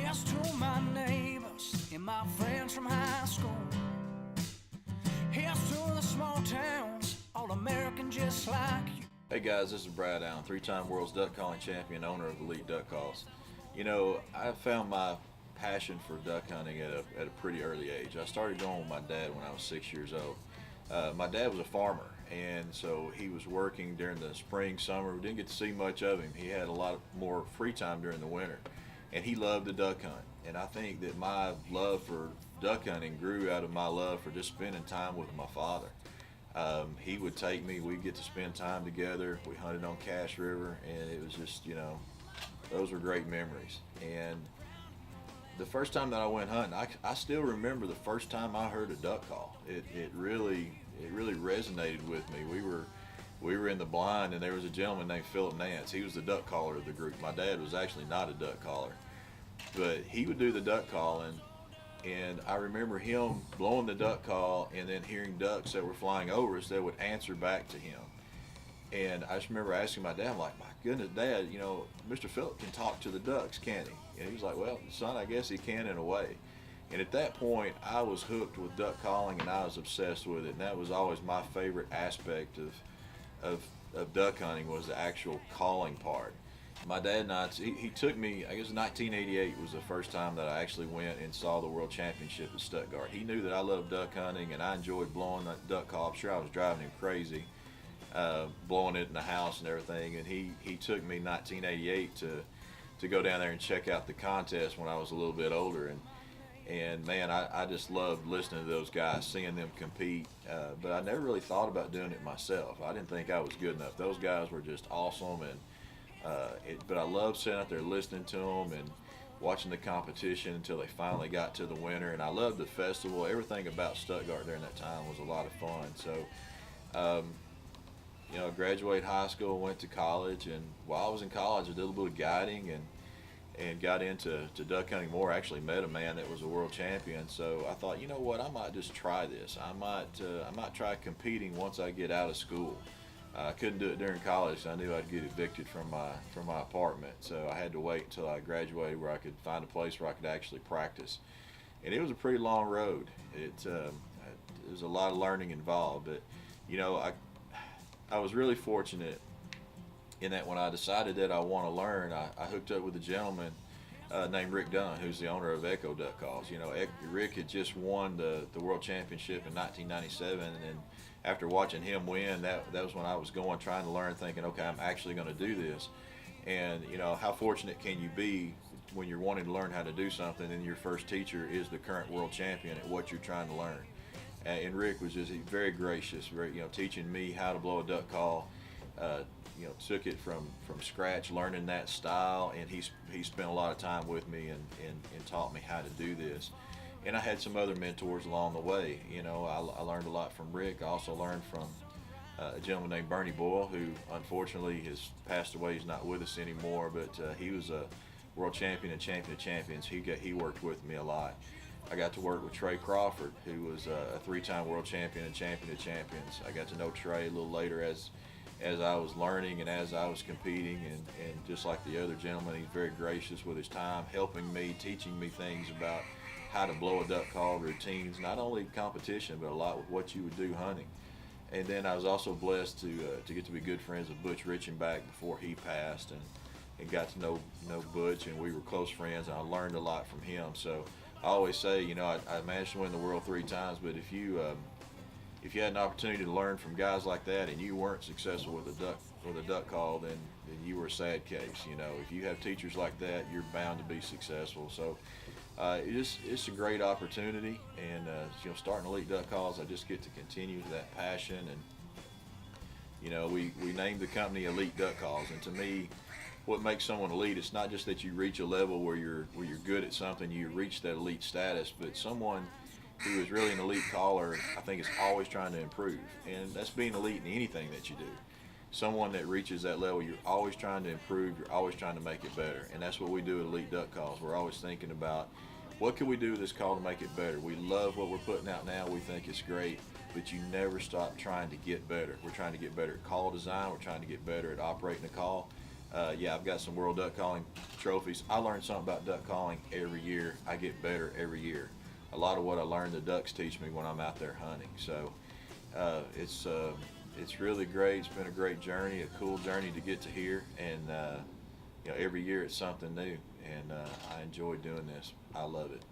Here's to my neighbors and my friends from high school. Here's to the small towns, all American just like you. Hey guys, this is Brad Allen, three-time world's duck calling champion, owner of Elite Duck Calls. You know, I found my passion for duck hunting at a pretty early age. I started going with my dad when I was 6 years old. My dad was a farmer, and so he was working during the spring, summer. We didn't get to see much of him. He had a lot more free time during the winter, and he loved to duck hunt. And I think that my love for duck hunting grew out of my love for just spending time with my father. He would take me, we'd get to spend time together. We hunted on Cache River, and it was just, you know, those were great memories. And the first time that I went hunting, I still remember the first time I heard a duck call. It really resonated with me. We were in the blind, and there was a gentleman named Philip Nance. He was the duck caller of the group. My dad was actually not a duck caller, but he would do the duck calling. And I remember him blowing the duck call and then hearing ducks that were flying over us that would answer back to him. And I just remember asking my dad, I'm like, my goodness, Dad, you know, Mr. Phillip can talk to the ducks, can't he? And he was like, well, son, I guess he can in a way. And at that point, I was hooked with duck calling, and I was obsessed with it. And that was always my favorite aspect of duck hunting, was the actual calling part. My dad and I, he took me, I guess 1988 was the first time that I actually went and saw the World Championship at Stuttgart. He knew that I loved duck hunting, and I enjoyed blowing that duck call. I'm sure I was driving him crazy, blowing it in the house and everything. And he took me 1988 to go down there and check out the contest when I was a little bit older. And man, I just loved listening to those guys, seeing them compete. But I never really thought about doing it myself. I didn't think I was good enough. Those guys were just awesome, and but I loved sitting out there listening to them and watching the competition until they finally got to the winner. And I loved the festival. Everything about Stuttgart during that time was a lot of fun. So, you know, graduated high school, went to college, and while I was in college, I did a little bit of guiding and got into duck hunting more. I actually met a man that was a world champion. So I thought, you know what, I might just try this. I might try competing once I get out of school. I couldn't do it during college, so I knew I'd get evicted from my apartment. So I had to wait until I graduated where I could find a place where I could actually practice. And it was a pretty long road. There's a lot of learning involved, but you know, I was really fortunate in that when I decided that I want to learn, I hooked up with a gentleman named Rick Dunn, who's the owner of Echo Duck Calls. You know, Rick had just won the World Championship in 1997, and after watching him win, that was when I was trying to learn, thinking, okay, I'm actually going to do this. And you know, how fortunate can you be when you're wanting to learn how to do something and your first teacher is the current world champion at what you're trying to learn. And Rick was just very gracious, you know, teaching me how to blow a duck call. You know, took it from scratch, learning that style, and he spent a lot of time with me and taught me how to do this. And I had some other mentors along the way. You know, I learned a lot from Rick. I also learned from a gentleman named Bernie Boyle, who unfortunately has passed away. He's not with us anymore, but he was a world champion and champion of champions. He worked with me a lot. I got to work with Trey Crawford, who was a three-time world champion and champion of champions. I got to know Trey a little later as I was learning and as I was competing, and just like the other gentleman, he's very gracious with his time, helping me, teaching me things about how to blow a duck call, routines, not only competition, but a lot with what you would do hunting. And then I was also blessed to get to be good friends with Butch Richenbach before he passed, and got to know Butch, and we were close friends, and I learned a lot from him. So I always say, you know, I managed to win the world 3 times, but if you had an opportunity to learn from guys like that and you weren't successful with a duck call, then you were a sad case. You know, if you have teachers like that, you're bound to be successful. So it's a great opportunity, and you know, starting Elite Duck Calls, I just get to continue that passion. And you know, we named the company Elite Duck Calls, and to me, what makes someone elite, it's not just that you reach a level where you're good at something, you reach that elite status, but someone who is really an elite caller, I think, is always trying to improve. And that's being elite in anything that you do. Someone that reaches that level, you're always trying to improve, you're always trying to make it better. And that's what we do at Elite Duck Calls. We're always thinking about, what can we do with this call to make it better? We love what we're putting out now, we think it's great, but you never stop trying to get better. We're trying to get better at call design, we're trying to get better at operating the call. Yeah, I've got some world duck calling trophies. I learn something about duck calling every year. I get better every year. A lot of what I learn, the ducks teach me when I'm out there hunting. So it's really great. It's been a great journey, a cool journey to get to here, and every year it's something new, and I enjoy doing this. I love it.